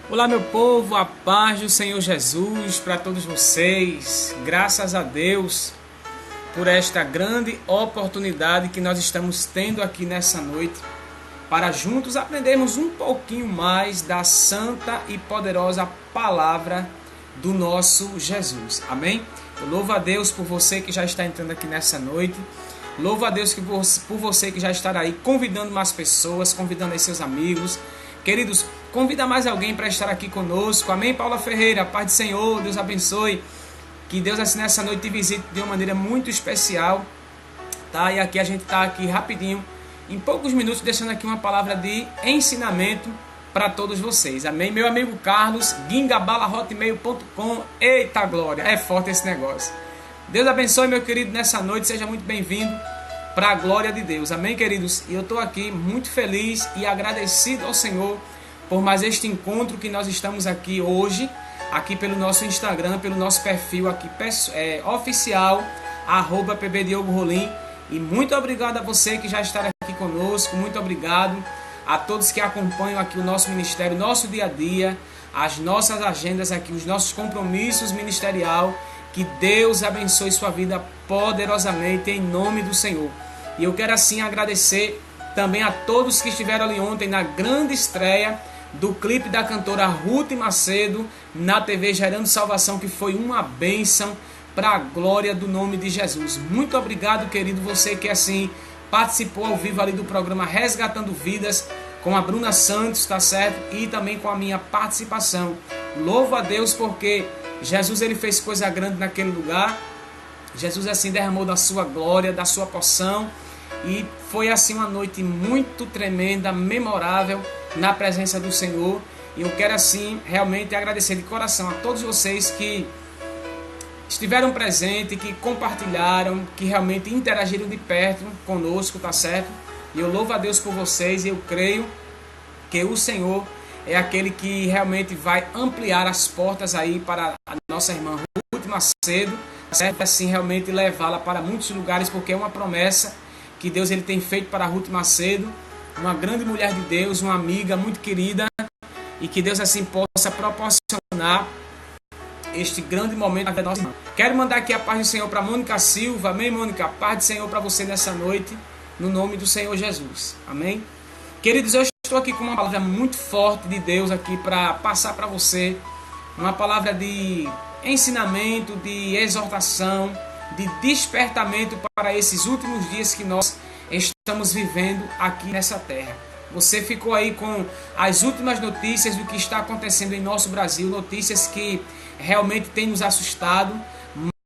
Olá, meu povo, a paz do Senhor Jesus para todos vocês. Graças a Deus por esta grande oportunidade que nós estamos tendo aqui nessa noite para juntos aprendermos um pouquinho mais da santa e poderosa palavra do nosso Jesus. Amém? Eu louvo a Deus por você que já está entrando aqui nessa noite. Louvo a Deus por você que já está aí convidando mais pessoas, convidando aí seus amigos. Queridos, convida mais alguém para estar aqui conosco. Amém, Paula Ferreira? Paz do Senhor, Deus abençoe. Que Deus assim nessa noite te visite de uma maneira muito especial. Tá? E aqui a gente está aqui rapidinho, em poucos minutos, deixando aqui uma palavra de ensinamento para todos vocês. Amém? Meu amigo Carlos, guingabala.hotmail.com. Eita glória, é forte esse negócio. Deus abençoe, meu querido, nessa noite. Seja muito bem-vindo para a glória de Deus. Amém, queridos? E eu estou aqui muito feliz e agradecido ao Senhor por mais este encontro que nós estamos aqui hoje, aqui pelo nosso Instagram, pelo nosso perfil aqui oficial, @pbdiogo_rolim. E muito obrigado a você que já está aqui conosco, muito obrigado a todos que acompanham aqui o nosso ministério, nosso dia a dia, as nossas agendas aqui, os nossos compromissos ministerial. Que Deus abençoe sua vida poderosamente em nome do Senhor. E eu quero assim agradecer também a todos que estiveram ali ontem na grande estreia do clipe da cantora Ruth Macedo na TV Gerando Salvação, que foi uma bênção para a glória do nome de Jesus. Muito obrigado, querido, você que assim participou ao vivo ali do programa Resgatando Vidas com a Bruna Santos, tá certo? E também com a minha participação. Louvo a Deus porque Jesus ele fez coisa grande naquele lugar. Jesus assim derramou da sua glória, da sua porção. E foi assim uma noite muito tremenda, memorável na presença do Senhor. E eu quero assim realmente agradecer de coração a todos vocês que estiveram presentes, que compartilharam, que realmente interagiram de perto conosco, tá certo? E eu louvo a Deus por vocês e eu creio que o Senhor é aquele que realmente vai ampliar as portas aí para a nossa irmã Ruth Macedo, certo? Assim realmente levá-la para muitos lugares, porque é uma promessa que Deus ele tem feito para Ruth Macedo, uma grande mulher de Deus, uma amiga muito querida, e que Deus assim possa proporcionar este grande momento da nossa irmã. Quero mandar aqui a paz do Senhor para Mônica Silva. Amém, Mônica? A paz do Senhor para você nessa noite, no nome do Senhor Jesus. Amém? Queridos, eu estou aqui com uma palavra muito forte de Deus aqui para passar para você, uma palavra de ensinamento, de exortação, de despertamento para esses últimos dias que nós estamos vivendo aqui nessa terra. Você ficou aí com as últimas notícias do que está acontecendo em nosso Brasil, notícias que realmente têm nos assustado,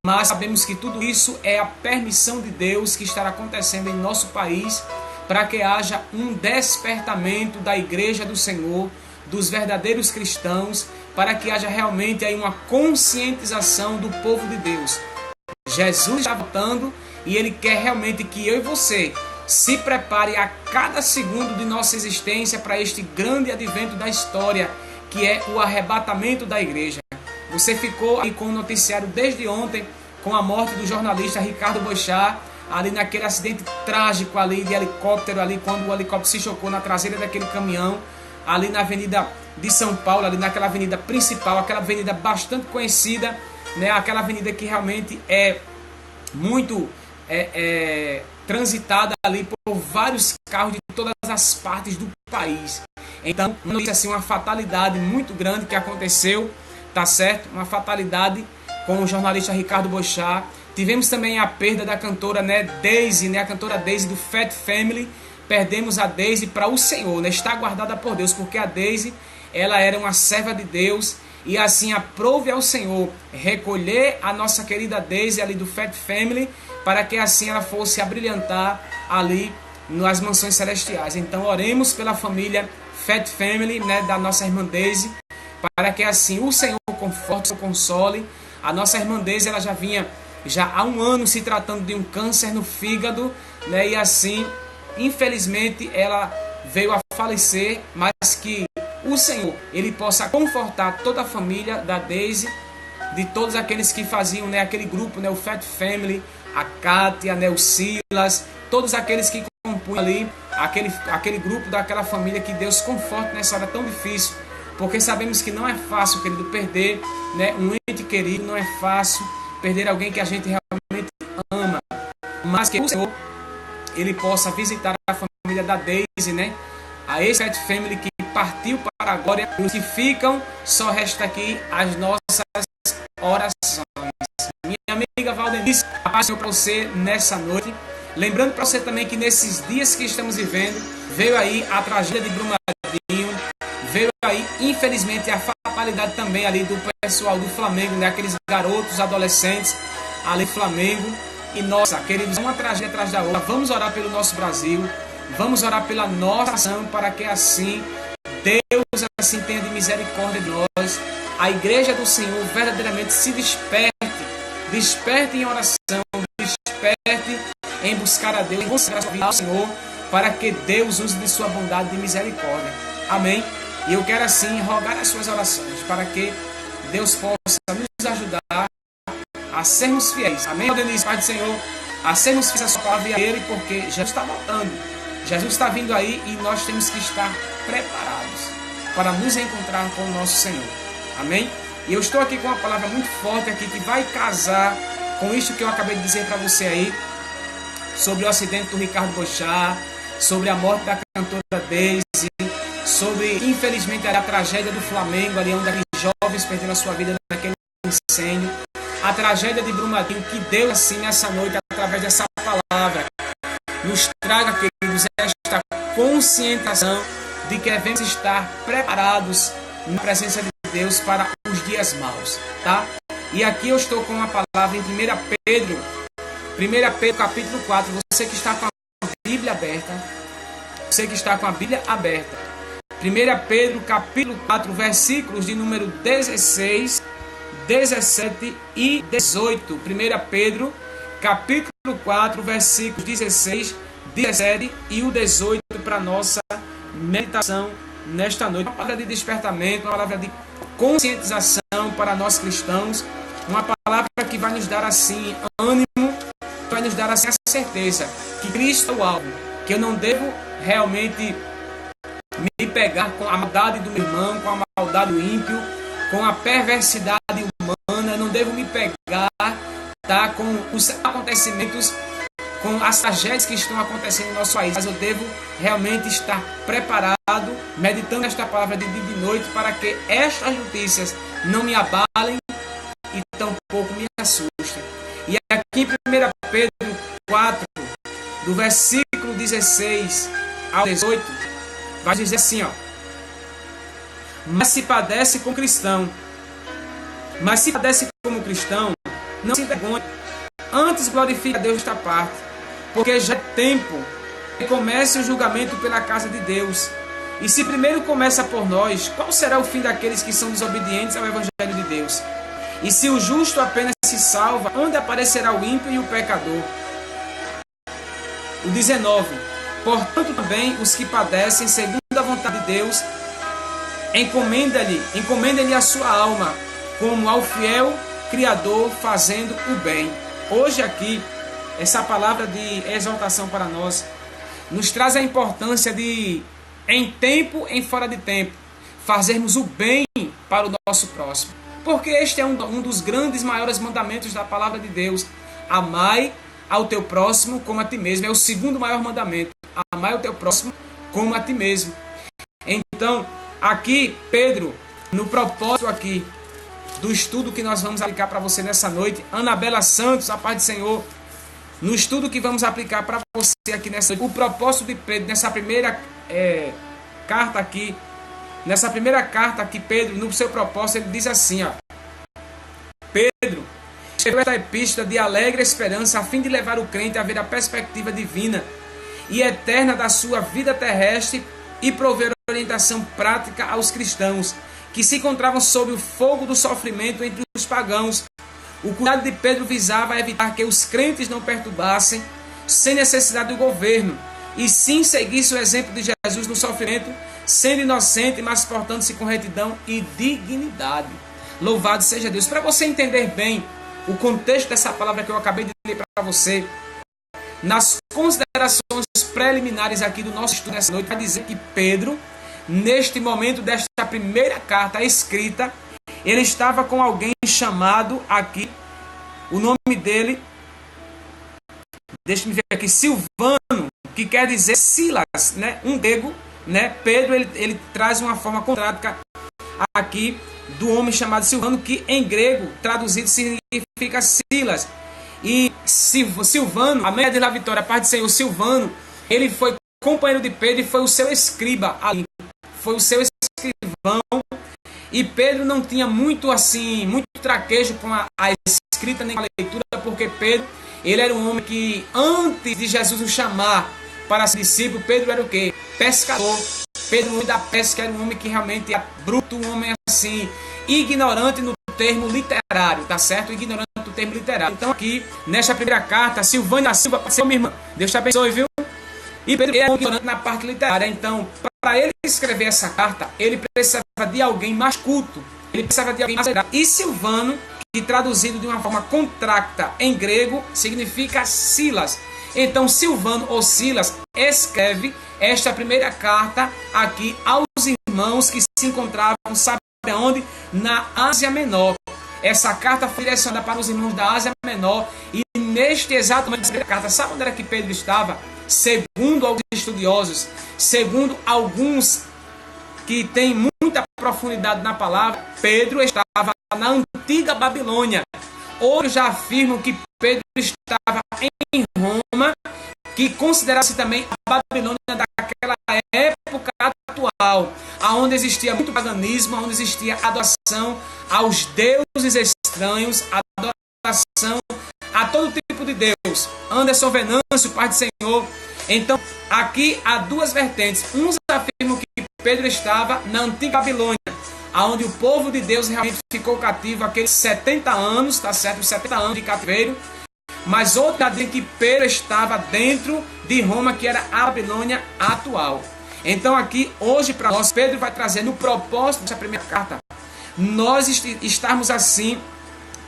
mas sabemos que tudo isso é a permissão de Deus que está acontecendo em nosso país, para que haja um despertamento da igreja do Senhor, dos verdadeiros cristãos, para que haja realmente aí uma conscientização do povo de Deus. Jesus está voltando e Ele quer realmente que eu e você se prepare a cada segundo de nossa existência para este grande advento da história, que é o arrebatamento da igreja. Você ficou aí com o noticiário desde ontem, com a morte do jornalista Ricardo Boechat, ali naquele acidente trágico ali de helicóptero, ali quando o helicóptero se chocou na traseira daquele caminhão, ali na avenida de São Paulo, ali naquela avenida principal, aquela avenida bastante conhecida, né? Aquela avenida que realmente é muito transitada ali por vários carros de todas as partes do país. Então, assim, uma fatalidade muito grande que aconteceu, tá certo? Uma fatalidade com o jornalista Ricardo Boechat. Tivemos também a perda da cantora, né, Daisy, né, a cantora Daisy do Fat Family. Perdemos a Daisy para o Senhor, né? Está guardada por Deus, porque a Daisy, ela era uma serva de Deus, e assim aprove ao Senhor recolher a nossa querida Daisy ali do Fat Family, para que assim ela fosse abrilhantar ali nas mansões celestiais. Então oremos pela família Fat Family, né, da nossa irmã Daisy, para que assim o Senhor conforte, o console. A nossa irmã Daisy, ela já vinha há um ano se tratando de um câncer no fígado, né? E assim, infelizmente, ela veio a falecer, mas que o Senhor, Ele possa confortar toda a família da Daisy, de todos aqueles que faziam, né, aquele grupo, né, o Fat Family, a Kátia, né, o Silas, todos aqueles que compunham ali aquele grupo daquela família, que Deus conforte nessa hora tão difícil, porque sabemos que não é fácil, querido, perder, né, um ente querido, não é fácil perder alguém que a gente realmente ama, mas que o Senhor, Ele possa visitar a família da Daisy, né, a ex-Pet Family que partiu para a glória, e os que ficam, só resta aqui as nossas orações. Minha amiga Valdenice, a paz para você nessa noite. Lembrando para você também que nesses dias que estamos vivendo, veio aí a tragédia de Brumadinho, veio aí, infelizmente, a fatalidade também ali do pessoal do Flamengo, né? Aqueles garotos, adolescentes ali do Flamengo. E nossa, queridos, uma tragédia atrás da outra. Vamos orar pelo nosso Brasil, vamos orar pela nossa nação, para que assim Deus assim tenha de misericórdia de nós. A igreja do Senhor verdadeiramente se desperte em oração, desperte em buscar a Deus, em consagrar sua vida ao Senhor, para que Deus use de sua bondade e de misericórdia. Amém? E eu quero assim rogar as suas orações, para que Deus possa nos ajudar a sermos fiéis. Amém, Denise, Pai do Senhor? A sermos fiéis à sua palavra, porque Jesus está voltando. Jesus está vindo aí e nós temos que estar preparados para nos encontrar com o nosso Senhor. Amém? E eu estou aqui com uma palavra muito forte aqui que vai casar com isso que eu acabei de dizer para você aí, sobre o acidente do Ricardo Boixá, sobre a morte da cantora Daisy, sobre, infelizmente, a tragédia do Flamengo, ali onde aqueles jovens perderam a sua vida naquele incêndio, a tragédia de Brumadinho, que Deus, assim, nessa noite, através dessa palavra, nos traga, queridos, esta conscientização de que devemos estar preparados na presença de Deus para os dias maus, tá? E aqui eu estou com uma palavra em 1 Pedro capítulo 4, você que está com a Bíblia aberta, 1 Pedro capítulo 4, versículos de número 16, 17 e 18. 1 Pedro capítulo 4, versículos 16, 17 e o 18 para a nossa meditação nesta noite. Uma palavra de despertamento, uma palavra de conscientização para nós cristãos, uma palavra que vai nos dar assim ânimo, vai nos dar assim a certeza que Cristo é o alvo, que eu não devo realmente me pegar com a maldade do meu irmão, com a maldade do ímpio, com a perversidade humana, eu não devo me pegar, tá, com os acontecimentos, com as tragédias que estão acontecendo no nosso país, mas eu devo realmente estar preparado, meditando esta palavra de dia e de noite, para que estas notícias não me abalem e tampouco me assustem. E aqui em 1 Pedro 4, do versículo 16 ao 18, vai dizer assim, ó: mas se padece como cristão, não se envergonhe, antes glorifique a Deus esta parte, porque já é tempo que comece o julgamento pela casa de Deus. E se primeiro começa por nós, qual será o fim daqueles que são desobedientes ao Evangelho de Deus? E se o justo apenas se salva, onde aparecerá o ímpio e o pecador? O 19. Portanto também os que padecem segundo a vontade de Deus, encomendem-lhe a sua alma, como ao fiel Criador, fazendo o bem. Hoje aqui, essa palavra de exaltação para nós, nos traz a importância de, em tempo, em fora de tempo, fazermos o bem para o nosso próximo. Porque este é um dos grandes, maiores mandamentos da palavra de Deus. Amai ao teu próximo como a ti mesmo. É o segundo maior mandamento. Amai ao teu próximo como a ti mesmo. Então, aqui, Pedro, no propósito aqui do estudo que nós vamos aplicar para você nessa noite, Anabela Santos, a paz do Senhor, no estudo que vamos aplicar para você aqui nessa noite, o propósito de Pedro, nessa primeira carta aqui, Pedro, no seu propósito, ele diz assim, ó: Pedro escreveu esta epístola de alegre esperança, a fim de levar o crente a ver a perspectiva divina e eterna da sua vida terrestre e prover orientação prática aos cristãos que se encontravam sob o fogo do sofrimento entre os pagãos. O cuidado de Pedro visava evitar que os crentes não perturbassem sem necessidade do governo, e sim seguisse o exemplo de Jesus no sofrimento, sendo inocente, mas portando-se com retidão e dignidade. Louvado seja Deus. Para você entender bem o contexto dessa palavra que eu acabei de ler para você, nas considerações preliminares aqui do nosso estudo nessa noite, vai dizer que Pedro, neste momento desta primeira carta escrita, ele estava com alguém chamado aqui, o nome dele, deixa-me ver aqui, Silvano, que quer dizer Silas, né? Um grego, né? Pedro, ele traz uma forma contrática aqui do homem chamado Silvano, que em grego, traduzido, significa Silas. E Silvano, a média da vitória, a parte do Senhor, Silvano, ele foi companheiro de Pedro e foi o seu escriba ali. Foi o seu escrivão. E Pedro não tinha muito traquejo com a escrita nem com a leitura, porque Pedro, ele era um homem que, antes de Jesus o chamar para ser discípulo, Pedro era o quê? Pescador. Pedro, o homem da pesca, era um homem que realmente era bruto, um homem assim, ignorante no termo literário, tá certo? Ignorante no termo literário. Então aqui, nesta primeira carta, Silvânia da Silva, pode ser minha irmã, Deus te abençoe, viu? E Pedro era ignorante na parte literária. Então, para ele escrever essa carta, ele precisava de alguém mais culto, ele precisava de alguém mais legal. E Silvano, que traduzido de uma forma contracta em grego, significa Silas. Então Silvano ou Silas escreve esta primeira carta aqui aos irmãos que se encontravam, sabe onde? Na Ásia Menor. Essa carta foi direcionada para os irmãos da Ásia Menor. E neste exato momento da carta, sabe onde era que Pedro estava? Segundo alguns estudiosos, segundo alguns que têm muita profundidade na palavra, Pedro estava na antiga Babilônia. Outros já afirmam que Pedro estava em Roma, que considera-se também a Babilônia daquela época atual, onde existia muito paganismo, onde existia adoração aos deuses estranhos, adoração a todo tipo de Deus. Anderson Venâncio, Pai do Senhor. Então, aqui há duas vertentes. Uns afirmam que Pedro estava na antiga Babilônia, onde o povo de Deus realmente ficou cativo aqueles 70 anos, tá certo? Os 70 anos de cativeiro. Mas outra dizem que Pedro estava dentro de Roma, que era a Babilônia atual. Então aqui, hoje para nós, Pedro vai trazer no propósito dessa primeira carta, nós estarmos assim,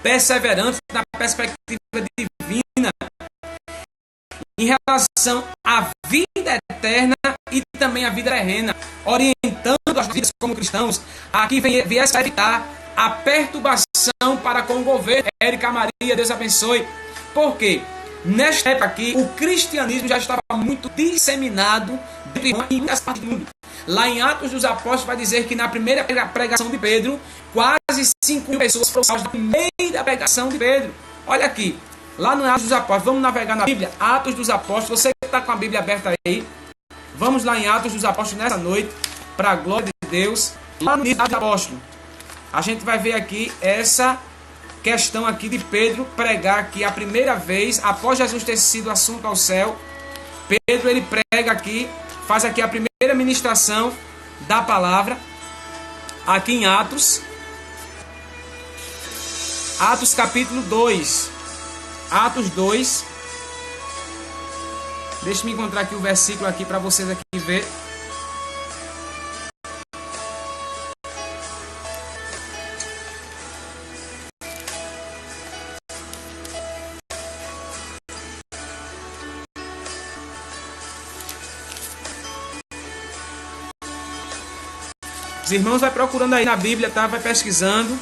perseverantes na perspectiva divina, em relação à vida eterna e também à vida terrena, orientando as vidas como cristãos, aqui viesse a evitar a perturbação para com o governo. Érica Maria, Deus abençoe. Por quê? Nesta época aqui, o cristianismo já estava muito disseminado em muitas partes do mundo. Lá em Atos dos Apóstolos vai dizer que na primeira pregação de Pedro, quase 5.000 pessoas foram salvas na primeira pregação de Pedro. Olha aqui, lá no Atos dos Apóstolos, vamos navegar na Bíblia, Atos dos Apóstolos, você que está com a Bíblia aberta aí, vamos lá em Atos dos Apóstolos nessa noite, para a glória de Deus. Lá no Atos dos Apóstolos, a gente vai ver aqui essa questão aqui de Pedro pregar que a primeira vez, após Jesus ter sido assunto ao céu, Pedro ele prega aqui, faz aqui a primeira ministração da palavra, aqui em Atos capítulo 2, Atos 2, deixa eu encontrar aqui o versículo aqui para vocês aqui ver. Os irmãos vai procurando aí na Bíblia, tá? Vai pesquisando.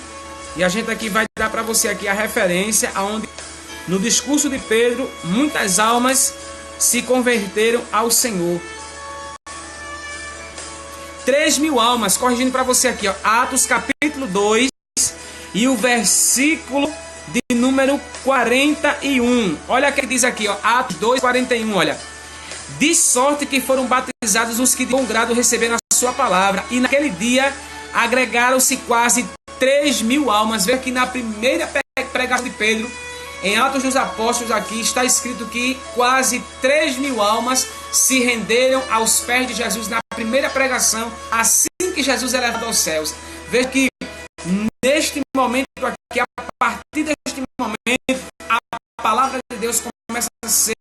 E a gente aqui vai dar para você aqui a referência aonde no discurso de Pedro muitas almas se converteram ao Senhor. 3.000 almas, corrigindo para você aqui, ó, Atos capítulo 2 e o versículo de número 41. Olha o que diz aqui, ó, Atos 2, 41, olha. De sorte que foram batizados os que de bom grado receberam a sua palavra, e naquele dia agregaram-se quase 3.000 almas. Vê que na primeira pregação de Pedro, em Atos dos Apóstolos, aqui está escrito que quase 3.000 almas se renderam aos pés de Jesus na primeira pregação, assim que Jesus é levado aos céus. Veja que neste momento aqui, a partir deste momento, a palavra de Deus começa a ser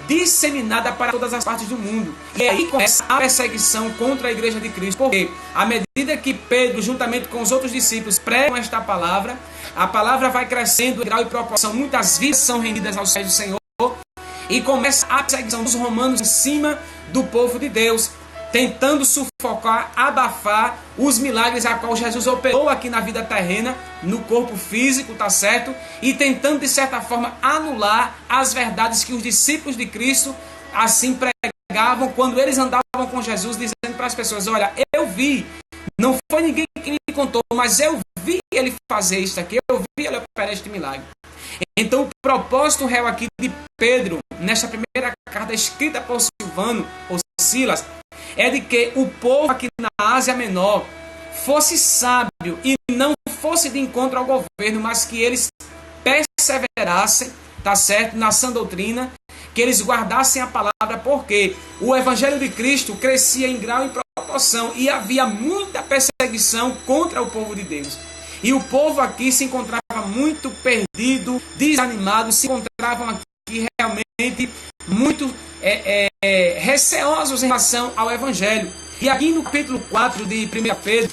disseminada para todas as partes do mundo. E aí começa a perseguição contra a igreja de Cristo. Porque à medida que Pedro, juntamente com os outros discípulos, pregam esta palavra, a palavra vai crescendo em grau e proporção. Muitas vidas são rendidas aos pés do Senhor. E começa a perseguição dos romanos em cima do povo de Deus. tentando sufocar, abafar os milagres a qual Jesus operou aqui na vida terrena, no corpo físico, tá certo? E tentando, de certa forma, anular as verdades que os discípulos de Cristo assim pregavam quando eles andavam com Jesus, dizendo para as pessoas: olha, eu vi, não foi ninguém que me contou, mas eu vi ele fazer isso aqui, eu vi ele operar este milagre. Então o propósito real aqui de Pedro, nesta primeira carta escrita por Silvano, ou Silas, é de que o povo aqui na Ásia Menor fosse sábio e não fosse de encontro ao governo, mas que eles perseverassem, tá certo, na sã doutrina, que eles guardassem a palavra, porque o evangelho de Cristo crescia em grau e proporção e havia muita perseguição contra o povo de Deus. E o povo aqui se encontrava muito perdido, desanimado, se encontravam aqui realmente muito receosos em relação ao evangelho. E aqui no capítulo 4 de 1 Pedro,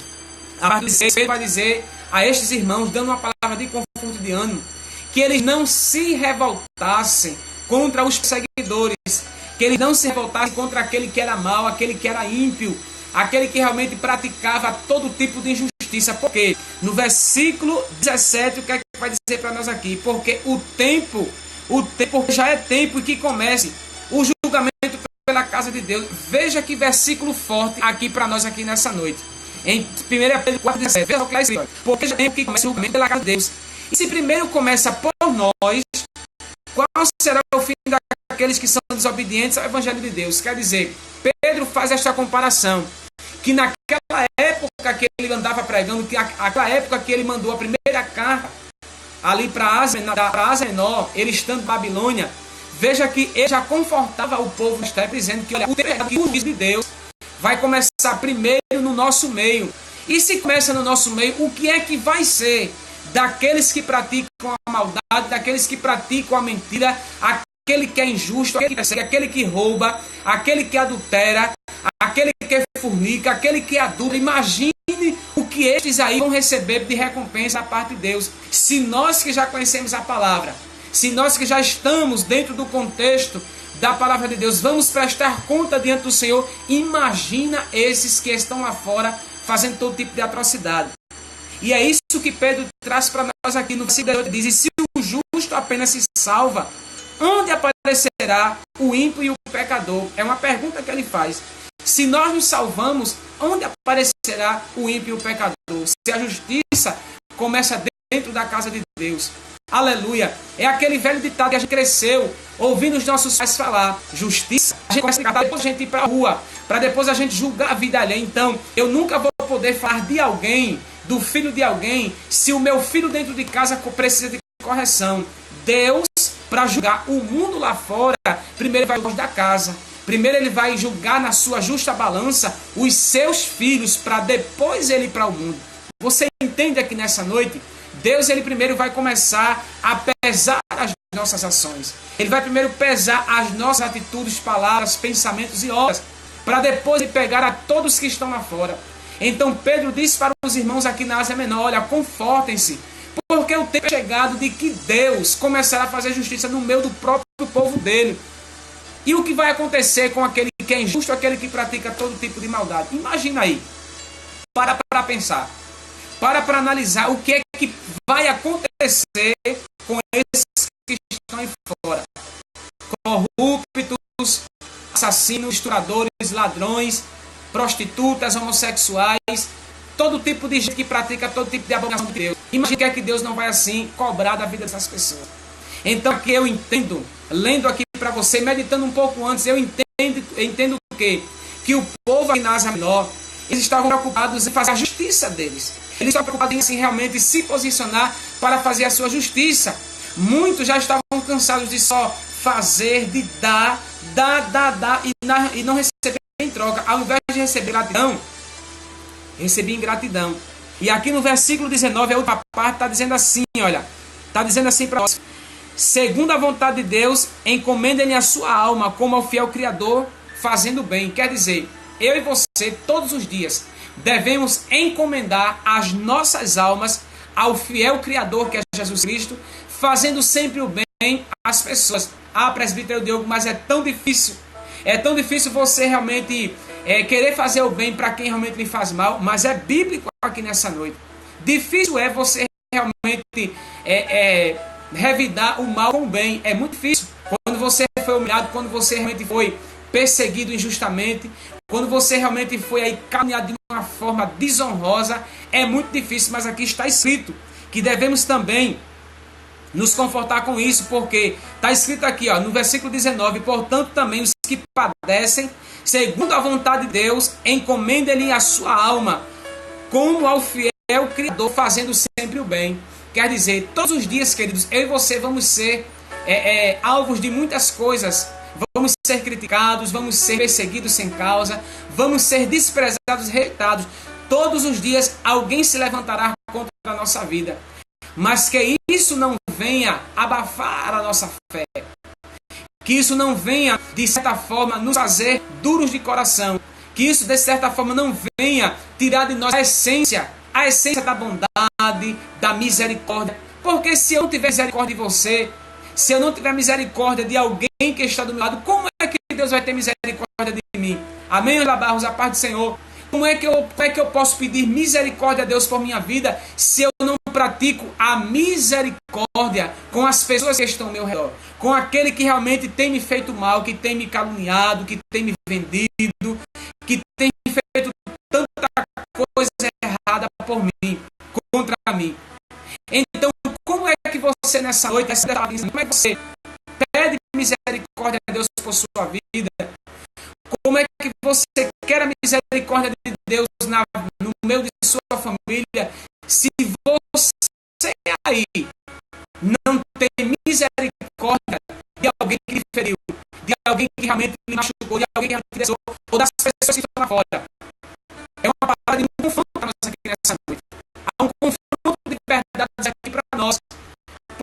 a partir de 6, Pedro vai dizer a estes irmãos, dando uma palavra de conforto, de ânimo, que eles não se revoltassem contra os perseguidores, que eles não se revoltassem contra aquele que era mau, aquele que era ímpio, aquele que realmente praticava todo tipo de injustiça. Porque no versículo 17, o que é que vai dizer para nós aqui? Porque o tempo já é tempo que comece o julgamento pela casa de Deus. Veja que versículo forte aqui para nós aqui nessa noite. Em 1 Pedro 4,17, veja o que é escrito. Porque já é tempo que comece o julgamento pela casa de Deus. E se primeiro começa por nós, qual será o fim daqueles que são desobedientes ao evangelho de Deus? Quer dizer, Pedro faz esta comparação, que naquela época que ele andava pregando, que aquela época que ele mandou a primeira carta ali para a Ásia Menor, ele estando em Babilônia, veja que ele já confortava o povo, está dizendo que olha, o juízo de Deus vai começar primeiro no nosso meio. E se começa no nosso meio, o que é que vai ser daqueles que praticam a maldade, daqueles que praticam a mentira, aquele que é injusto, aquele que rouba, aquele que adultera, aquele que fornica, aquele que adultera? Imagine o que estes aí vão receber de recompensa da parte de Deus. Se nós que já conhecemos a palavra, se nós que já estamos dentro do contexto da palavra de Deus, vamos prestar conta diante do Senhor, imagina esses que estão lá fora fazendo todo tipo de atrocidade. E é isso que Pedro traz para nós aqui no versículo 8, diz: e se o justo apenas se salva, onde aparecerá o ímpio e o pecador? É uma pergunta que ele faz. Se nós nos salvamos, onde aparecerá o ímpio e o pecador? Se a justiça começa dentro da casa de Deus. Aleluia. É aquele velho ditado que a gente cresceu ouvindo os nossos pais falar: justiça. A gente começa a depois a gente ir para a rua, para depois a gente julgar a vida alheia. Então, eu nunca vou poder falar de alguém, do filho de alguém, se o meu filho dentro de casa precisa de correção. Deus, para julgar o mundo lá fora, primeiro vai da casa. Primeiro ele vai julgar na sua justa balança os seus filhos, para depois ele ir para o mundo. Você entende aqui nessa noite? Deus, ele primeiro vai começar a pesar as nossas ações. Ele vai primeiro pesar as nossas atitudes, palavras, pensamentos e obras, para depois ele pegar a todos que estão lá fora. Então Pedro disse para os irmãos aqui na Ásia Menor: olha, confortem-se, porque o tempo é chegado de que Deus começará a fazer justiça no meio do próprio povo dele. E o que vai acontecer com aquele que é injusto, aquele que pratica todo tipo de maldade? Imagina aí, para pensar, para analisar o que é que vai acontecer com esses que estão aí fora. Corruptos, assassinos, estupradores, ladrões, prostitutas, homossexuais, todo tipo de gente que pratica todo tipo de abominação de Deus. Imagina que Deus não vai assim cobrar da vida dessas pessoas. Então aqui eu entendo, lendo aqui para você, meditando um pouco antes, eu entendo o quê? Que o povo aqui na Ásia Menor, eles estavam preocupados em fazer a justiça deles. Eles estavam preocupados em assim, realmente se posicionar para fazer a sua justiça. Muitos já estavam cansados de só fazer, de dar e não receber em troca. Ao invés de receber gratidão, recebi ingratidão. E aqui no versículo 19, a última parte, está dizendo assim, olha, está dizendo assim para nós: segundo a vontade de Deus, encomendem a sua alma como ao fiel Criador, fazendo bem. Quer dizer, eu e você, todos os dias, devemos encomendar as nossas almas ao fiel Criador, que é Jesus Cristo, fazendo sempre o bem às pessoas. Ah, presbítero Diogo, mas é tão difícil você realmente querer fazer o bem para quem realmente lhe faz mal, mas é bíblico aqui nessa noite. Difícil é você realmente revidar o mal com o bem. É muito difícil. Quando você foi humilhado, quando você realmente foi perseguido injustamente, quando você realmente foi aí caluniado de uma forma desonrosa, é muito difícil, mas aqui está escrito que devemos também nos confortar com isso, porque está escrito aqui, no versículo 19, portanto também os que padecem, segundo a vontade de Deus, encomendem-lhe a sua alma, como ao fiel Criador, fazendo sempre o bem. Quer dizer, todos os dias, queridos, eu e você vamos ser alvos de muitas coisas. Vamos ser criticados, vamos ser perseguidos sem causa, vamos ser desprezados, rejeitados. Todos os dias alguém se levantará contra a nossa vida. Mas que isso não venha abafar a nossa fé. Que isso não venha, de certa forma, nos fazer duros de coração. Que isso, de certa forma, não venha tirar de nós a essência da bondade, da misericórdia. Porque se eu não tiver misericórdia de você, se eu não tiver misericórdia de alguém que está do meu lado, como é que Deus vai ter misericórdia de mim? Amém, Angela Barros, a paz do Senhor. Como é que eu posso pedir misericórdia a Deus por minha vida se eu não pratico a misericórdia com as pessoas que estão ao meu redor? Com aquele que realmente tem me feito mal, que tem me caluniado, que tem me vendido, que tem feito tanta coisa errada por mim, contra mim. Então, como é que você nessa noite, como é que você pede misericórdia a Deus por sua vida? Como é que você quer a misericórdia de Deus no meio de sua família, se você aí não tem misericórdia de alguém que lhe feriu, de alguém que realmente lhe machucou, de alguém que realmente lhe desou, ou das pessoas que estão lá fora? É uma palavra de confronto para nós aqui nessa noite. Há um confronto de verdades aqui para nós.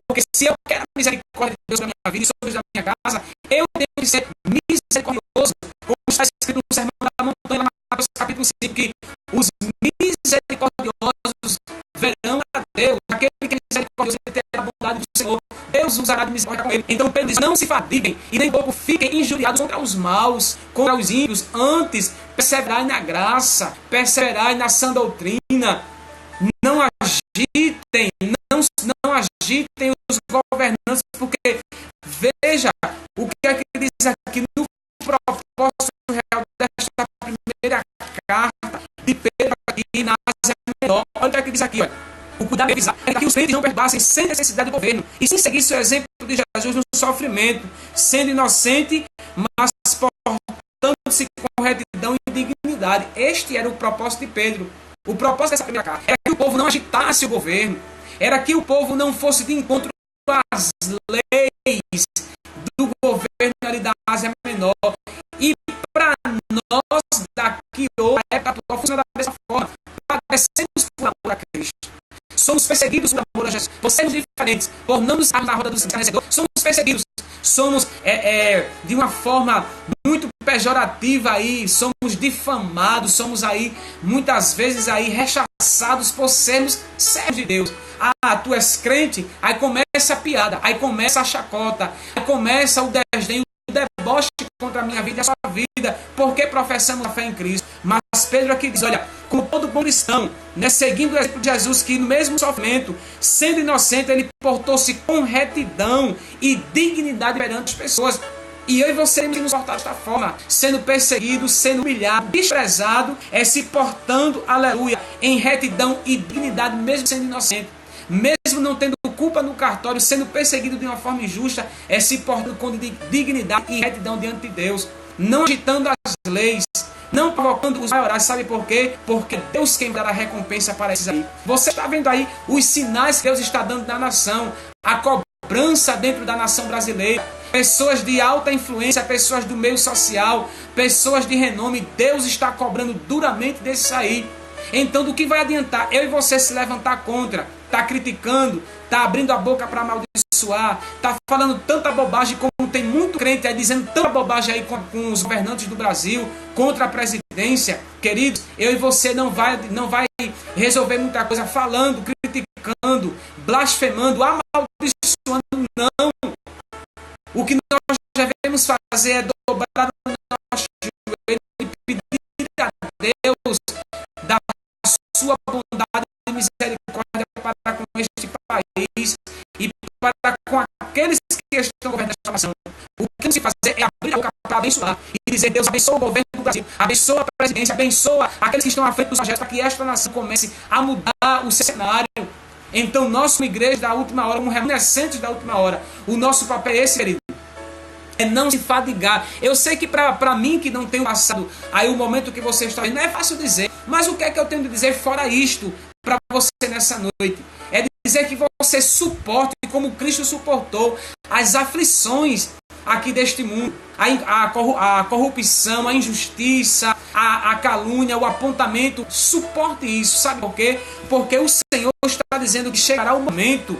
Porque se eu quero a misericórdia de Deus na minha vida e sobre a minha casa, eu tenho que ser misericordioso. Como está escrito no Sermão da Montanha, Mateus capítulo 5, que os misericordiosos verão a Deus. Aquele que é misericordioso terá a bondade do Senhor. Deus usará de misericórdia com ele. Então Pedro diz, não se fadiguem e nem pouco fiquem injuriados contra os maus, contra os ímpios. Antes, perseverai na graça, perseverai na sã doutrina. Não agitem, não agitem os governantes, porque veja o que é que diz aqui no propósito real desta primeira carta de Pedro aqui na Ásia Menor. Olha o que é que diz aqui, olha. O cuidado é que os crentes não perdoassem sem necessidade do governo e sem seguir seu exemplo de Jesus no sofrimento, sendo inocente, mas portando-se com retidão e dignidade. Este era o propósito de Pedro. O propósito dessa primeira carta era que o povo não agitasse o governo, era que o povo não fosse de encontro às leis do governo ali da Ásia Menor. E para nós daqui hoje, a época atual, funciona da mesma forma. Padecemos por amor a Cristo. Somos perseguidos por amor a Jesus. Vocês diferentes, por não nos estarmos na roda dos escarnecedores, somos perseguidos. Somos de uma forma muito pejorativa aí, somos difamados, somos aí muitas vezes aí rechaçados por sermos servos de Deus. Ah, tu és crente, aí começa a piada, aí começa a chacota, aí começa o desdém, o deboche contra a minha vida e a sua vida, porque professamos a fé em Cristo. Mas Pedro aqui diz, olha, como todo bom cristão, né, seguindo o exemplo de Jesus, que no mesmo sofrimento, sendo inocente, ele portou-se com retidão e dignidade perante as pessoas. E eu e você temos que nos portar desta forma, sendo perseguido, sendo humilhado, desprezado, se portando, aleluia, em retidão e dignidade, mesmo sendo inocente. Mesmo não tendo culpa no cartório, sendo perseguido de uma forma injusta, se portando com dignidade e retidão diante de Deus, não agitando as leis, não provocando os maiorais. Sabe por quê? Porque Deus quem dará recompensa para esses aí. Você está vendo aí os sinais que Deus está dando na nação, a cobrança dentro da nação brasileira, pessoas de alta influência, pessoas do meio social, pessoas de renome. Deus está cobrando duramente desses aí. Então, do que vai adiantar eu e você se levantar contra, tá criticando, tá abrindo a boca para amaldiçoar, tá falando tanta bobagem, como tem muito crente aí dizendo tanta bobagem aí com os governantes do Brasil, contra a presidência? Queridos, eu e você não vai resolver muita coisa falando, criticando, blasfemando, amaldiçoando, não. O que nós devemos fazer é dobrar o nosso joelho e pedir estão governando esta nação. O que temos que fazer é abrir a boca para abençoar e dizer: Deus, abençoa o governo do Brasil, abençoa a presidência, abençoa aqueles que estão à frente dos projetos, para que esta nação comece a mudar o cenário. Então, nós, como igreja da última hora, como remanescentes da última hora, o nosso papel é esse, querido. É não se fadigar. Eu sei que para mim, que não tenho passado aí o momento que você está vendo, não é fácil dizer. Mas o que é que eu tenho de dizer fora isto para você nessa noite? É dizer que você suporte, como Cristo suportou, as aflições aqui deste mundo, a corrupção, a injustiça, a calúnia, o apontamento. Suporte isso. Sabe por quê? Porque o Senhor está dizendo que chegará o momento,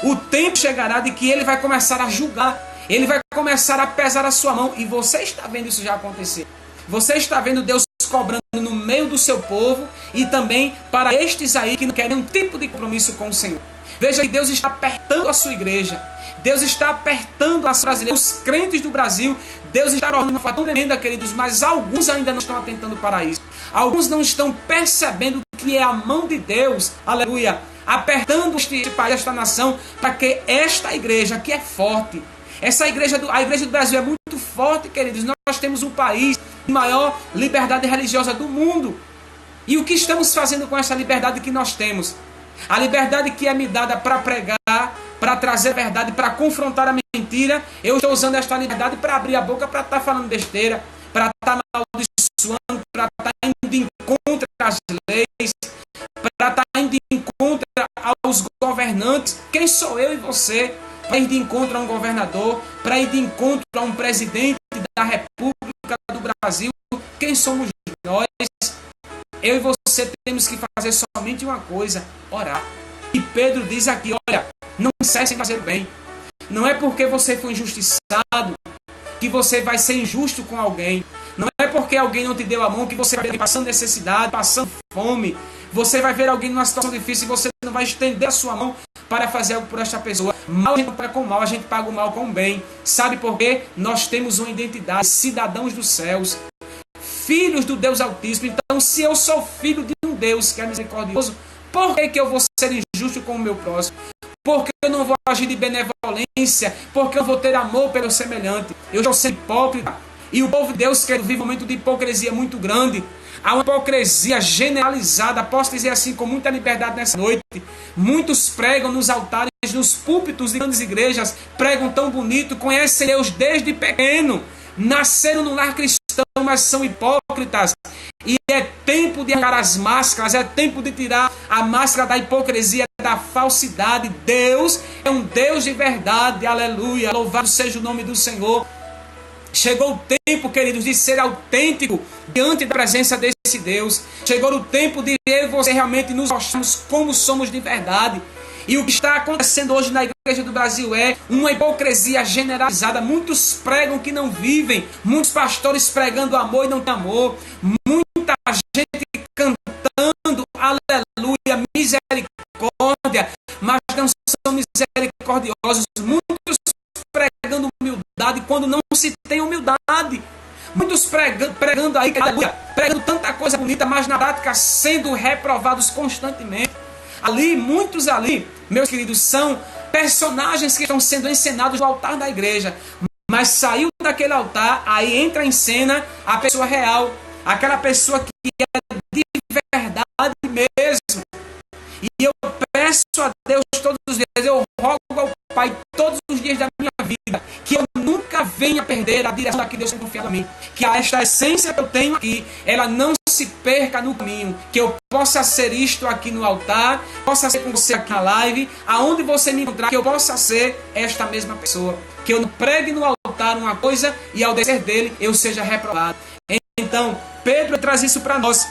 o tempo chegará de que Ele vai começar a julgar. Ele vai começar a pesar a sua mão. E você está vendo isso já acontecer. Você está vendo Deus cobrando no meio do seu povo e também para estes aí que não querem nenhum tipo de compromisso com o Senhor. Veja que Deus está apertando a sua igreja. Deus está apertando as brasileiras, os crentes do Brasil. Deus está orando de uma forma tão tremenda, queridos, mas alguns ainda não estão atentando para isso. Alguns não estão percebendo que é a mão de Deus, aleluia, apertando este país, esta nação, para que esta igreja que é forte, a igreja do Brasil é muito forte, queridos. Nós temos um país de maior liberdade religiosa do mundo. E o que estamos fazendo com essa liberdade que nós temos? A liberdade que é me dada para pregar, para trazer a verdade, para confrontar a mentira. Eu estou usando esta liberdade para abrir a boca, para estar falando besteira, para estar amaldiçoando, para estar indo em contra as leis, para estar indo em contra aos governantes. Quem sou eu e você para ir de encontro a um governador, para ir de encontro a um presidente da República do Brasil? Quem somos nós? Eu e você temos que fazer somente uma coisa: orar. E Pedro diz aqui: olha, não cessem de fazer o bem. Não é porque você foi injustiçado que você vai ser injusto com alguém. Não é porque alguém não te deu a mão que você vai ver passando necessidade, passando fome. Você vai ver alguém numa situação difícil e você não vai estender a sua mão para fazer algo por esta pessoa. Mal a gente paga com mal, a gente paga o mal com o bem. Sabe por quê? Nós temos uma identidade, cidadãos dos céus, filhos do Deus Altíssimo. Então, se eu sou filho de um Deus que é misericordioso, por que eu vou ser injusto com o meu próximo? Por que eu não vou agir de benevolência? Por que eu vou ter amor pelo semelhante? Eu estou sendo hipócrita. E o povo de Deus quer viver um momento de hipocrisia muito grande. Há uma hipocrisia generalizada, posso dizer assim, com muita liberdade nessa noite. Muitos pregam nos altares, nos púlpitos de grandes igrejas, pregam tão bonito, conhecem Deus desde pequeno, nasceram no lar cristão, mas são hipócritas. E é tempo de arrancar as máscaras, é tempo de tirar a máscara da hipocrisia, da falsidade. Deus é um Deus de verdade, aleluia, louvado seja o nome do Senhor. Chegou o tempo, queridos, de ser autêntico diante da presença desse Deus. Chegou o tempo de eu e você realmente nos mostrarmos como somos de verdade. E o que está acontecendo hoje na igreja do Brasil é uma hipocrisia generalizada. Muitos pregam que não vivem. Muitos pastores pregando amor e não tem amor. Muita gente cantando aleluia, misericórdia, mas não são misericordiosos. Muitos pregando humildade quando não se tem humildade. Muitos pregando aí, aleluia, pregando tanta coisa bonita, mas na prática sendo reprovados constantemente. Muitos ali, meus queridos, são personagens que estão sendo encenados no altar da igreja. Mas saiu daquele altar, aí entra em cena a pessoa real, aquela pessoa que é de verdade mesmo. E eu peço a Deus todos os dias, eu rogo ao Pai todos os dias da minha vida, que eu nunca venha perder a direção que Deus tem confiado a mim. Que esta essência que eu tenho aqui, ela não se perca no caminho. Que eu possa ser isto aqui no altar, possa ser com você aqui na live, aonde você me encontrar, que eu possa ser esta mesma pessoa. Que eu não pregue no altar uma coisa e ao descer dele eu seja reprovado. Então, Pedro traz isso para nós.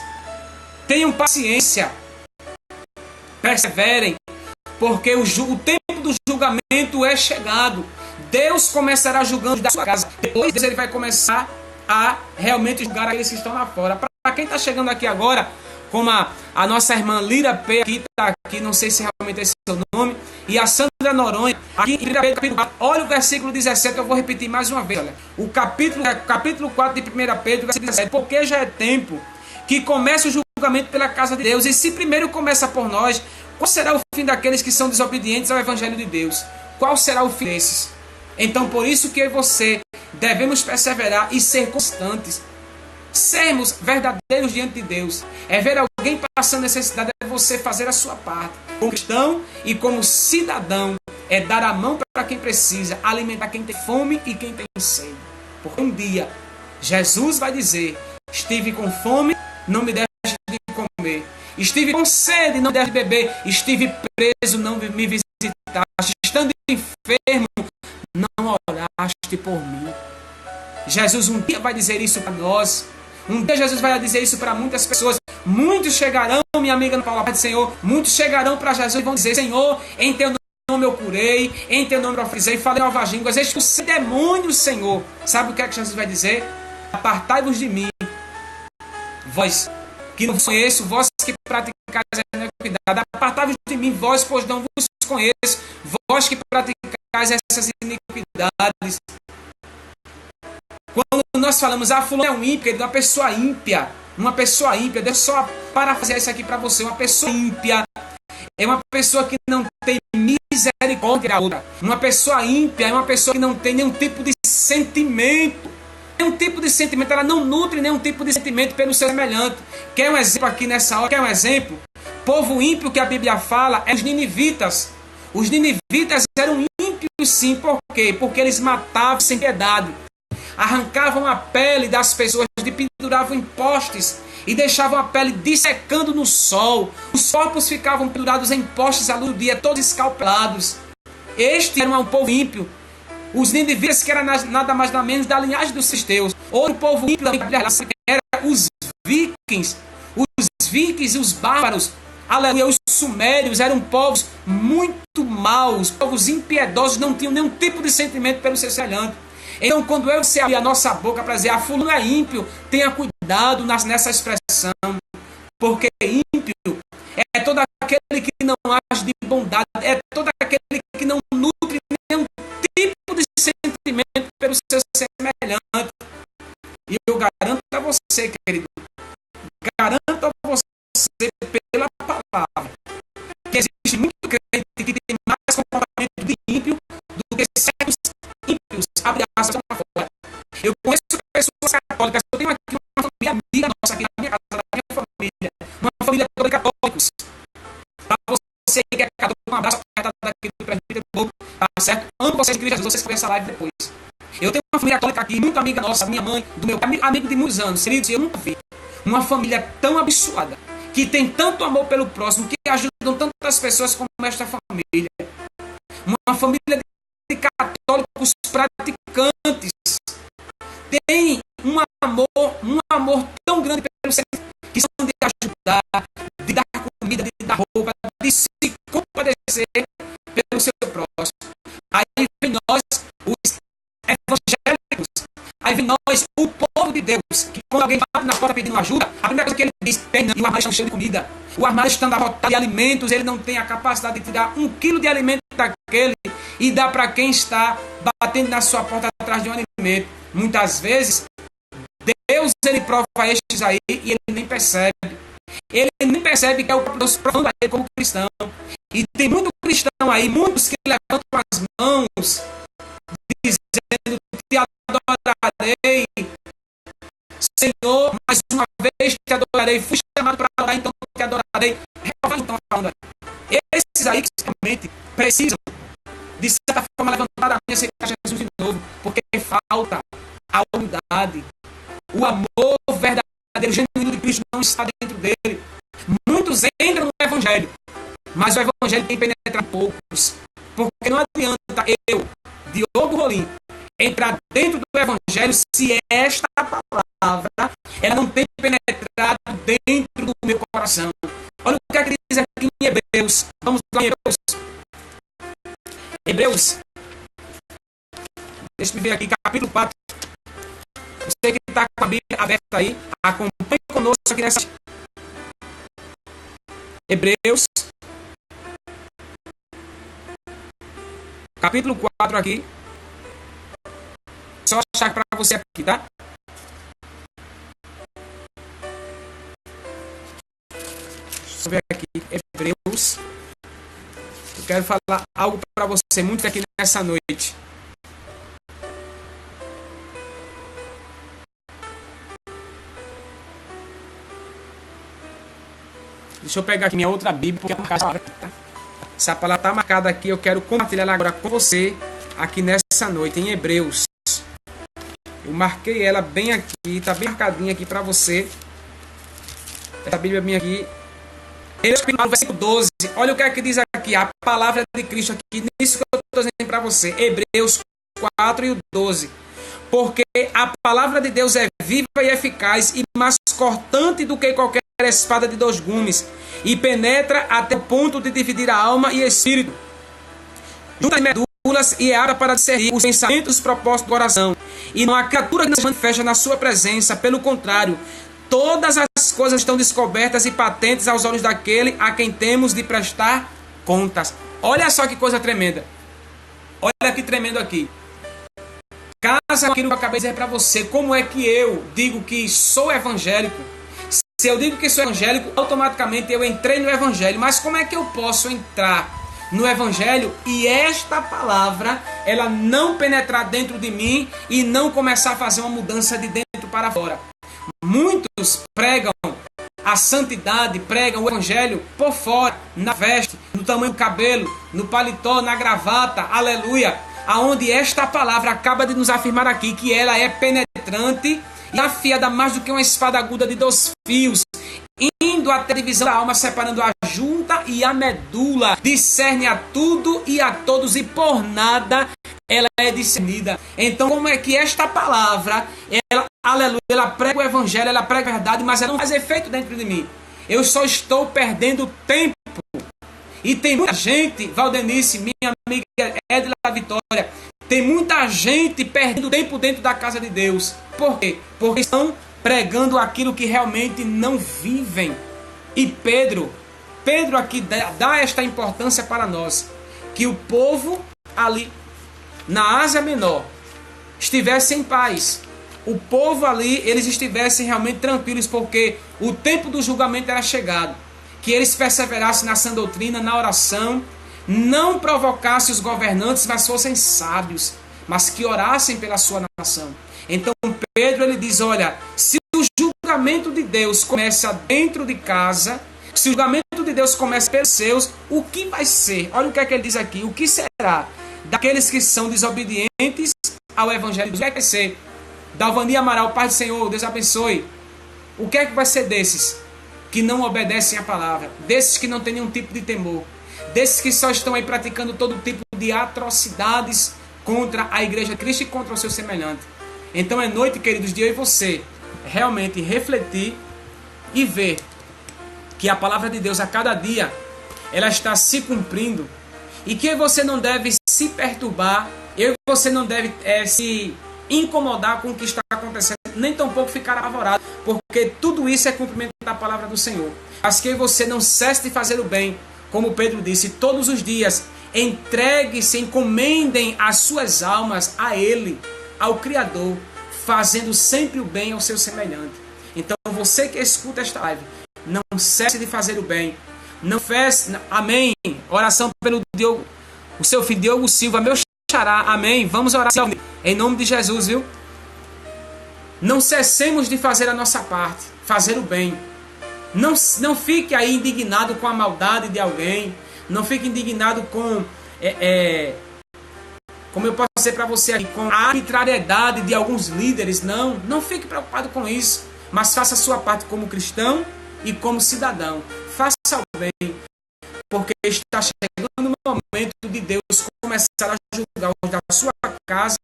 Tenham paciência. Perseverem, porque o tempo do julgamento é chegado. Deus começará julgando da sua casa. Depois ele vai começar a realmente julgar aqueles que estão lá fora. Para quem está chegando aqui agora, como a nossa irmã Lira P aqui está aqui, não sei se realmente é esse seu nome, e a Sandra Noronha, aqui em 1 Pedro capítulo 4, olha o versículo 17, eu vou repetir mais uma vez. Olha, o capítulo 4 de 1 Pedro, versículo 17, porque já é tempo que comece o julgamento pela casa de Deus, e se primeiro começa por nós, qual será o fim daqueles que são desobedientes ao Evangelho de Deus? Qual será o fim desses? Então, por isso que eu e você devemos perseverar e ser constantes. Sermos verdadeiros diante de Deus. É ver alguém passando necessidade, é você fazer a sua parte. Como cristão e como cidadão, é dar a mão para quem precisa, alimentar quem tem fome e quem tem sede. Porque um dia, Jesus vai dizer: estive com fome, não me deste de comer. Estive com sede, não me deste de beber. Estive preso, não me visitaste. Estando enfermo, não oraste por mim. Jesus um dia vai dizer isso para nós. Um dia Jesus vai dizer isso para muitas pessoas. Muitos chegarão, minha amiga Ana Paula, Senhor, muitos chegarão para Jesus e vão dizer: Senhor, em teu nome eu curei, em teu nome eu ofereci, falei novas línguas, expulsei demônios, Senhor. Sabe o que é que Jesus vai dizer? Apartai-vos de mim, vós que não vos conheço, vós que praticais a iniquidade. Apartai-vos de mim, vós, pois não vos conheço, vós que praticais essas iniquidades. Quando nós falamos, fulano é um ímpio, uma pessoa ímpia, deixa eu só parafrasear isso aqui para você. Uma pessoa ímpia é uma pessoa que não tem misericórdia da outra. Uma pessoa ímpia é uma pessoa que não tem nenhum tipo de sentimento. Nenhum tipo de sentimento, ela não nutre nenhum tipo de sentimento pelo seu semelhante. Quer um exemplo aqui nessa hora? Quer um exemplo? Povo ímpio que a Bíblia fala é os ninivitas. Os ninivitas eram ímpios sim, por quê? Porque eles matavam sem piedade. Arrancavam a pele das pessoas, penduravam em postes e deixavam a pele dissecando no sol. Os corpos ficavam pendurados em postes à luz do dia, todos escalpelados. Este era um povo ímpio. Os ninivitas, que eram nada mais nada menos da linhagem dos filisteus. Outro povo ímpio da Bíblia era os vikings. Os vikings e os bárbaros, aleluia, os sumérios, eram povos muito maus, povos impiedosos, não tinham nenhum tipo de sentimento pelo seu semelhante. Então, quando eu se abrir a nossa boca para dizer: fulano é ímpio, tenha cuidado nessa expressão, porque ímpio é todo aquele que não age de bondade, é todo aquele que não nutre nenhum tipo de sentimento pelo seu semelhante. E eu garanto a você, querido, garanto a você pela palavra, que existe muito crente que tem mais comportamento de ímpio do que certos ímpios, abre aspas para fora. Eu conheço pessoas católicas, eu tenho aqui uma família amiga nossa, aqui na minha casa, da minha família, uma família toda de católicos. Para você que é católico, um abraço apertado daqui do presbítero Bobo, tá certo? Amo vocês, igreja, vocês vão ver essa live depois. Eu tenho uma família católica aqui, muito amiga nossa, minha mãe, do meu amigo de muitos anos, queridos, eu nunca vi uma família tão abençoada, que tem tanto amor pelo próximo, que ajudam tantas pessoas como esta família. Uma família de católicos praticantes. Tem um amor tão grande pelo ser, que são de ajudar, de dar comida, de dar roupa, de se compadecer pelo seu próximo. Aí vem nós, os evangélicos, aí vem nós, o povo de Deus, que quando alguém bate na porta pedindo ajuda, a primeira coisa que ele diz: tem não, e o armário está cheio de comida. O armário está abarrotado de alimentos, ele não tem a capacidade de tirar 1 quilo de alimento daquele e dar para quem está batendo na sua porta atrás de um alimento. Muitas vezes, Deus ele prova estes aí e ele nem percebe. Ele nem percebe que é o próprio Deus provando a ele como cristão. E tem muito cristão aí, muitos que levantam as mãos, dizendo: te adorarei, Senhor, mais uma vez te adorarei, fui chamado para adorar, então te adorarei. Estão falando aí. Esses aí que realmente precisam, de certa forma, levantar a mão e aceitar Jesus de novo, porque falta a humildade. O amor verdadeiro, genuíno de Cristo não está dentro dele. Muitos entram no Evangelho, mas o Evangelho tem penetrado poucos. Porque não adianta eu, Diogo Rolim, entrar dentro do Evangelho se esta palavra ela não tem penetrado dentro do meu coração. Olha o que é que diz aqui em Hebreus. Vamos lá em Hebreus. Deixa eu ver aqui, capítulo 4. Você que está com a Bíblia aberta aí, acompanhe conosco aqui nessa. Hebreus, capítulo 4 aqui. Só achar para você aqui, tá? Deixa eu ver aqui, Hebreus. Eu quero falar algo para você muito aqui nessa noite. Deixa eu pegar aqui minha outra Bíblia, porque essa palavra está marcada aqui. Eu quero compartilhar ela agora com você, aqui nessa noite, em Hebreus. Eu marquei ela bem aqui, está bem marcadinha aqui para você. Essa Bíblia minha aqui. Hebreus, versículo 12. Olha o que é que diz aqui, a palavra de Cristo aqui, nisso que eu estou dizendo para você. Hebreus 4 e o 12. Porque a palavra de Deus é viva e eficaz e mais cortante do que qualquer espada de dois gumes, e penetra até o ponto de dividir a alma e espírito, juntas e medulas, e é apta para discernir os pensamentos e os propósitos do coração. E não há criatura que não se manifesta na sua presença, pelo contrário, todas as coisas estão descobertas e patentes aos olhos daquele a quem temos de prestar contas. Olha só que coisa tremenda. Olha que tremendo aqui. Casa com aquilo que eu acabei de dizer para você. Como é que eu digo que sou evangélico? Se eu digo que sou evangélico, automaticamente eu entrei no evangelho. Mas como é que eu posso entrar no evangelho e esta palavra, ela não penetrar dentro de mim e não começar a fazer uma mudança de dentro para fora? Muitos pregam a santidade, pregam o evangelho por fora, na veste, no tamanho do cabelo, no paletó, na gravata, aleluia. Aonde esta palavra acaba de nos afirmar aqui que ela é penetrante e afiada mais do que uma espada aguda de 2 fios, indo até a divisão da alma, separando a junta e a medula, discerne a tudo e a todos, e por nada ela é discernida. Então, como é que esta palavra, ela, aleluia, ela prega o evangelho, ela prega a verdade, mas ela não faz efeito dentro de mim? Eu só estou perdendo tempo. E tem muita gente, Valdenice, minha amiga Edla Vitória, tem muita gente perdendo tempo dentro da casa de Deus. Por quê? Porque estão pregando aquilo que realmente não vivem. E Pedro aqui dá esta importância para nós, que o povo ali na Ásia Menor estivesse em paz. O povo ali, eles estivessem realmente tranquilos, porque o tempo do julgamento era chegado. Que eles perseverassem na sã doutrina, na oração, não provocassem os governantes, mas fossem sábios, mas que orassem pela sua nação. Então Pedro, ele diz, olha, se o julgamento de Deus começa dentro de casa, se o julgamento de Deus começa pelos seus, o que vai ser? Olha o que é que ele diz aqui, o que será daqueles que são desobedientes ao evangelho? O que é que vai ser? Dalvani Amaral, Pai do Senhor, Deus abençoe. O que é que vai ser desses que não obedecem a palavra, desses que não têm nenhum tipo de temor, desses que só estão aí praticando todo tipo de atrocidades contra a igreja de Cristo e contra o seu semelhante? Então é noite, queridos, de eu e você realmente refletir e ver que a palavra de Deus a cada dia ela está se cumprindo, e que você não deve se perturbar, você não deve se incomodar com o que está acontecendo, nem tampouco ficar apavorado, porque tudo isso é cumprimento da palavra do Senhor. Mas que você não cesse de fazer o bem, como Pedro disse, todos os dias, entregue-se, encomendem as suas almas a Ele, ao Criador, fazendo sempre o bem ao seu semelhante. Então você que escuta esta live, não cesse de fazer o bem, não fez, amém, oração pelo Diogo, o seu filho Diogo Silva, meu xará, amém, vamos orar em nome de Jesus, viu? Não cessemos de fazer a nossa parte, fazer o bem. Não fique aí indignado com a maldade de alguém. Não fique indignado com, como eu posso dizer para você aqui, com a arbitrariedade de alguns líderes. Não fique preocupado com isso. Mas faça a sua parte como cristão e como cidadão. Faça o bem, porque está chegando o momento de Deus começar a julgar os da sua casa,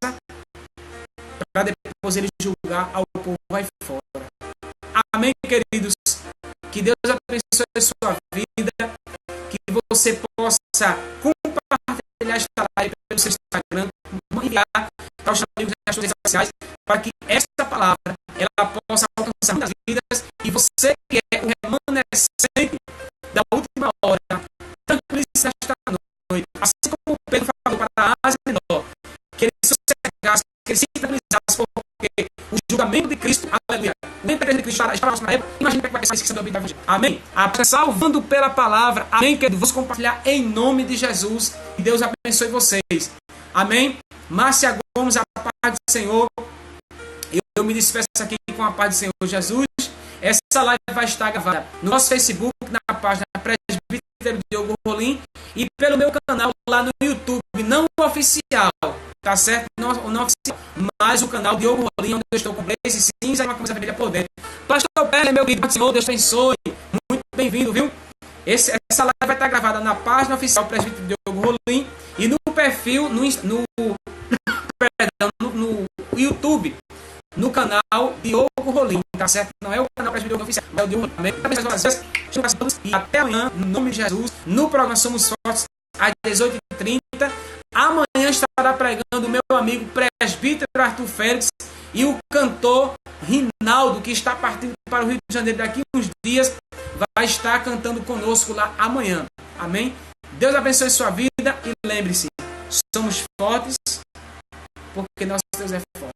para depois ele julgar ao povo aí fora. Amém, queridos? Que Deus abençoe a sua vida, que você possa compartilhar esta live pelo seu Instagram, enviar para os amigos nas suas redes sociais, para que esta palavra ela possa alcançar muitas vidas, e você que é o remanescente da última hora, tranquilize esta noite, assim como Pedro falou para a Ásia Menor, que ele sossegasse, que ele se tranquilizasse, porque o julgamento de Cristo, aleluia, o emprego de Cristo está próximo na época. Imagina que vai ser esquecido do evangelho. Amém? Salvando pela palavra. Amém, querido? Vamos compartilhar em nome de Jesus. E Deus abençoe vocês. Amém? Márcia Gomes, a paz do Senhor. Eu me despeço aqui com a paz do Senhor Jesus. Essa live vai estar gravada no nosso Facebook, na página Presbítero Diogo Rolim, e pelo meu canal lá no YouTube, não oficial, tá certo? Não oficial, mas o canal Diogo Rolim, onde eu estou com Blaze Cinza e uma coisa família por dentro. Pastor Perle, meu querido Senhor, Deus te abençoe, muito bem-vindo, viu? Essa live vai estar gravada na página oficial Presbítero Diogo Rolim e no perfil, no YouTube, no canal Diogo Rolim, tá certo? Não é o canal Presbítero Diogo Oficial, é o Diogo Rolim. E até amanhã, no nome de Jesus, no programa Somos Fortes, às 18h30. Amanhã estará pregando o meu amigo Presbítero Arthur Félix e o cantor Rinaldo, que está partindo para o Rio de Janeiro daqui a uns dias, vai estar cantando conosco lá amanhã. Amém? Deus abençoe sua vida e lembre-se, somos fortes porque nosso Deus é forte.